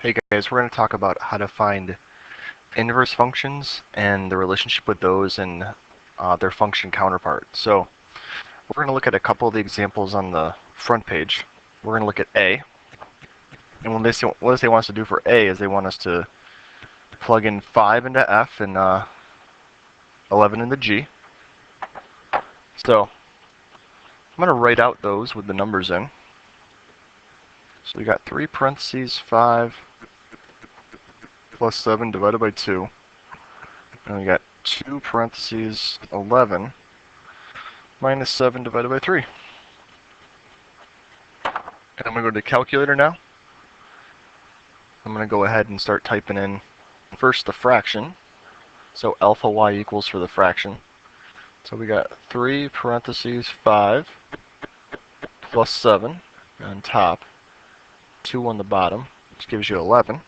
Hey guys, we're going to talk about how to find inverse functions and the relationship with those and their function counterpart. So we're going to look at a couple of the examples on the front page. We're going to look at A, and what they want us to do for A is they want us to plug in 5 into F and 11 into G. So I'm going to write out those with the numbers in. So we got 3 parentheses 5 plus 7 divided by 2. And we got 2 parentheses 11 minus 7 divided by 3. And I'm going to go to the calculator now. I'm going to go ahead and start typing in first the fraction. So alpha y equals for the fraction. So we got 3 parentheses 5 plus 7 on top, 2 on the bottom, which gives you 11.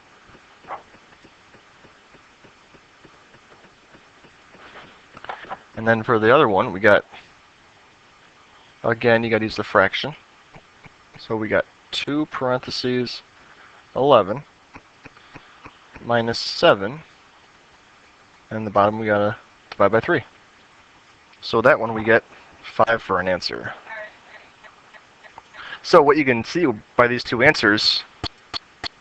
And then for the other one, we got, again, you got to use the fraction. So we got 2 parentheses 11 minus 7, and the bottom we got to divide by 3. So that one we get 5 for an answer. So what you can see by these two answers,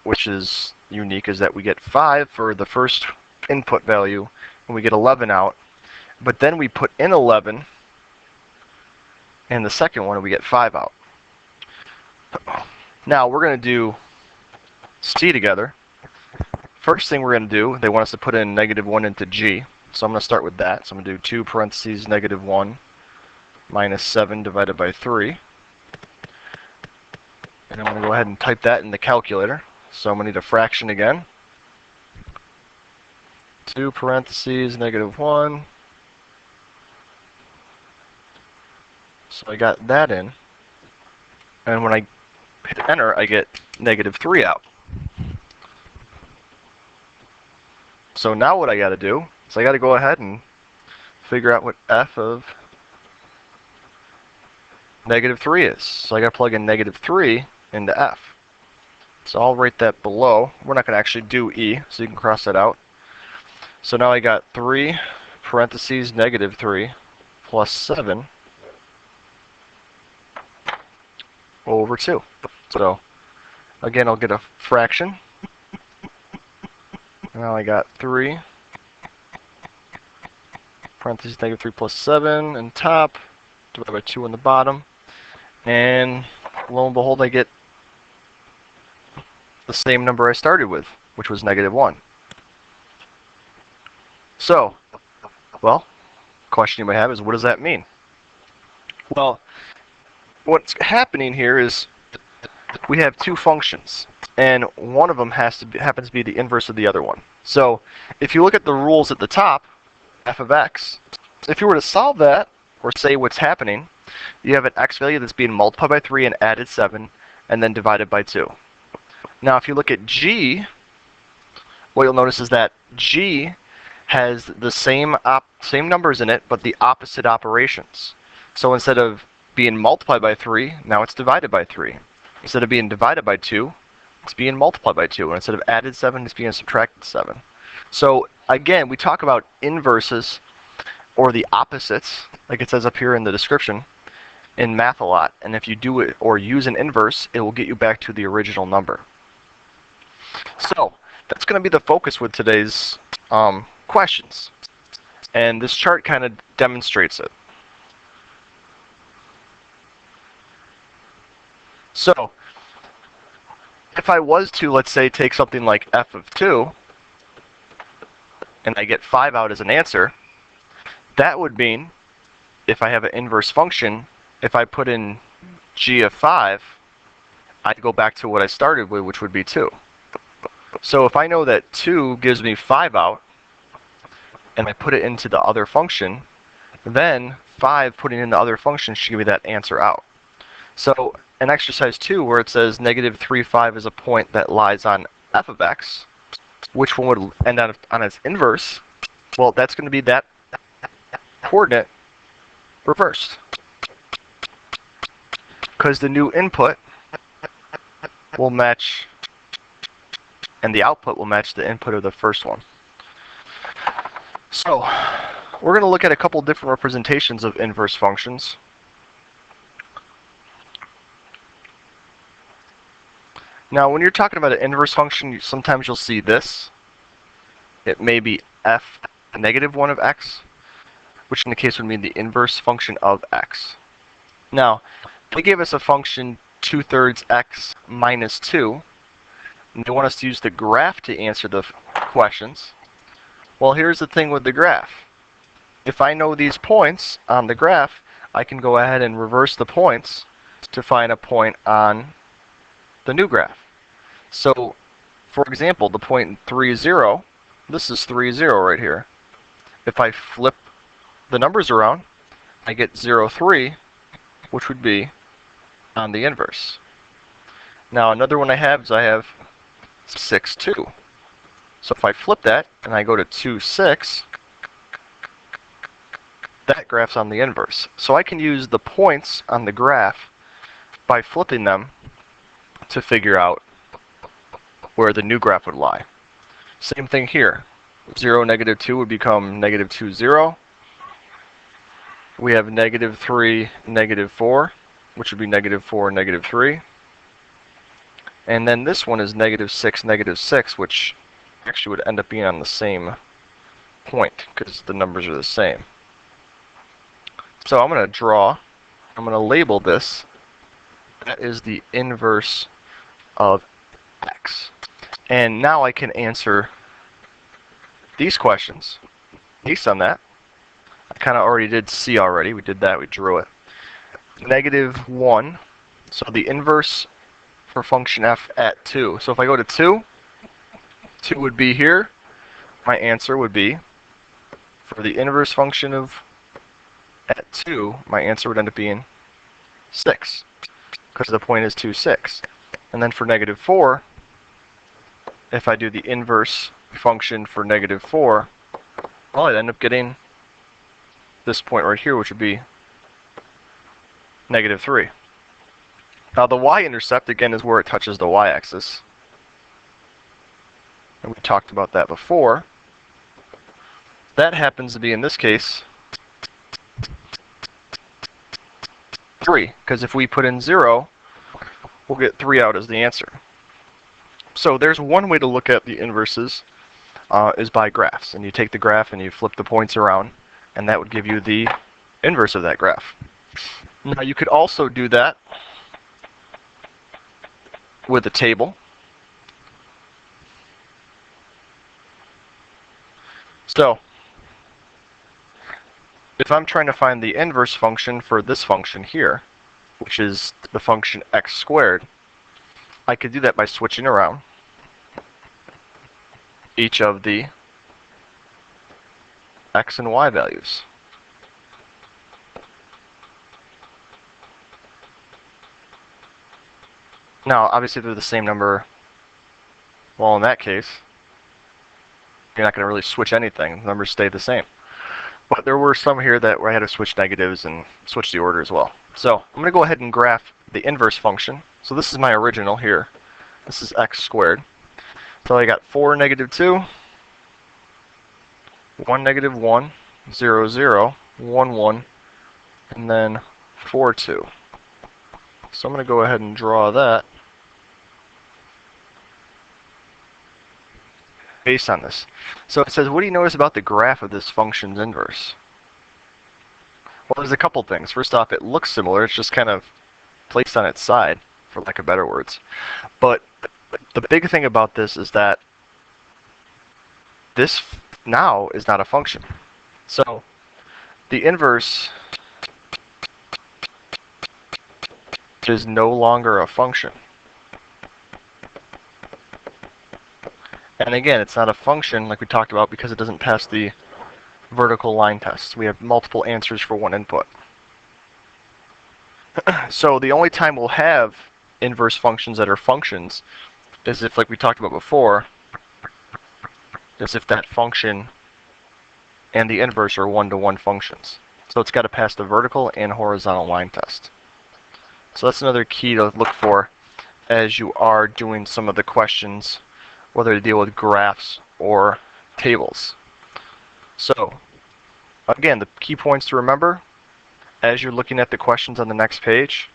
which is unique, is that we get 5 for the first input value, and we get 11 out. But then we put in 11 in the second one, and we get 5 out. Now we're going to do C together. First thing we're going to do, they want us to put in -1 into G. So I'm going to start with that. So I'm going to do 2 parentheses -1 minus 7 divided by 3. And I'm going to go ahead and type that in the calculator. So I'm going to need a fraction again. 2 parentheses -1. So I got that in. And when I hit enter, I get -3 out. So now what I got to do is I got to go ahead and figure out what f of -3 is. So I got to plug in -3 into f. So I'll write that below. We're not going to actually do e, so you can cross that out. So now I got 3 parentheses -3 plus 7 over 2. So again, I'll get a fraction. Now I got 3 parentheses -3 plus 7 on top, divided by 2 on the bottom, and lo and behold, I get the same number I started with, which was -1. So, well, question you might have is, what does that mean? Well, what's happening here is we have two functions, and one of them happens to be the inverse of the other one. So if you look at the rules at the top, f of x, if you were to solve that, or say what's happening, you have an x value that's being multiplied by 3 and added 7, and then divided by 2. Now if you look at g, what you'll notice is that g has the same numbers in it, but the opposite operations. So instead of being multiplied by 3, now it's divided by 3. Instead of being divided by 2, it's being multiplied by 2. And instead of added 7, it's being subtracted 7. So again, we talk about inverses or the opposites, like it says up here in the description, in math a lot. And if you do it or use an inverse, it will get you back to the original number. So that's going to be the focus with today's questions. And this chart kind of demonstrates it. So if I was to, let's say, take something like f of 2, and I get 5 out as an answer, that would mean, if I have an inverse function, if I put in g of 5, I'd go back to what I started with, which would be 2. So if I know that 2 gives me 5 out, and I put it into the other function, then 5 putting in the other function should give me that answer out. So in exercise 2, where it says -3,5 is a point that lies on f of x, which one would end on its inverse? Well, that's going to be that coordinate reversed. Because the new input will match and the output will match the input of the first one. So we're going to look at a couple different representations of inverse functions. Now, when you're talking about an inverse function, sometimes you'll see this. It may be f negative 1 of x, which in the case would mean the inverse function of x. Now, they gave us a function 2/3 x minus 2, and they want us to use the graph to answer the questions. Well, here's the thing with the graph. If I know these points on the graph, I can go ahead and reverse the points to find a point on the new graph. So, for example, the point 3, 0, this is 3, 0 right here. If I flip the numbers around, I get 0, 3, which would be on the inverse. Now, another one I have is I have 6, 2. So if I flip that and I go to 2, 6, that graph's on the inverse. So I can use the points on the graph by flipping them to figure out where the new graph would lie. Same thing here. 0, negative 2 would become negative 2, 0. We have negative 3, negative 4, which would be negative 4, negative 3. And then this one is negative 6, negative 6, which actually would end up being on the same point because the numbers are the same. So I'm going to label this. That is the inverse of x. And now I can answer these questions based on that. I kind of already did C already. We did that. We drew it. Negative 1. So the inverse for function f at 2. So if I go to 2, 2 would be here. My answer would be, for the inverse function of at 2, my answer would end up being 6, because the point is 2, 6. And then for negative 4, if I do the inverse function for negative 4, well, I'd end up getting this point right here, which would be negative 3. Now the y-intercept, again, is where it touches the y-axis. And we talked about that before. That happens to be, in this case, 3, because if we put in 0, we'll get 3 out as the answer. So there's one way to look at the inverses, is by graphs. And you take the graph and you flip the points around, and that would give you the inverse of that graph. Now you could also do that with a table. So, if I'm trying to find the inverse function for this function here, which is the function x squared, I could do that by switching around each of the x and y values. Now, obviously, if they're the same number, well, in that case, you're not going to really switch anything. The numbers stay the same. But there were some here that where I had to switch negatives and switch the order as well. So I'm going to go ahead and graph the inverse function. So this is my original here. This is x squared. So I got 4, negative 2, 1, negative 1, 0, 0, 1, 1, and then 4, 2. So I'm going to go ahead and draw that based on this. So it says, what do you notice about the graph of this function's inverse? Well, there's a couple things. First off, it looks similar. It's just kind of placed on its side, for lack of better words. But the big thing about this is that this now is not a function. So the inverse is no longer a function. And again, it's not a function like we talked about because it doesn't pass the vertical line test. We have multiple answers for one input. So the only time we'll have inverse functions that are functions is if, like we talked about before, is if that function and the inverse are one-to-one functions. So it's got to pass the vertical and horizontal line test. So that's another key to look for as you are doing some of the questions whether to deal with graphs or tables. So, again, the key points to remember as you're looking at the questions on the next page,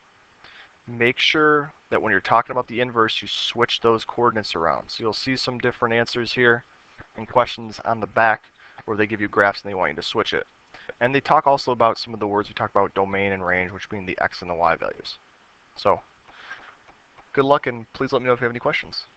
make sure that when you're talking about the inverse, you switch those coordinates around. So you'll see some different answers here and questions on the back where they give you graphs and they want you to switch it. And they talk also about some of the words we talked about, domain and range, which mean the x and the y values. So, good luck, and please let me know if you have any questions.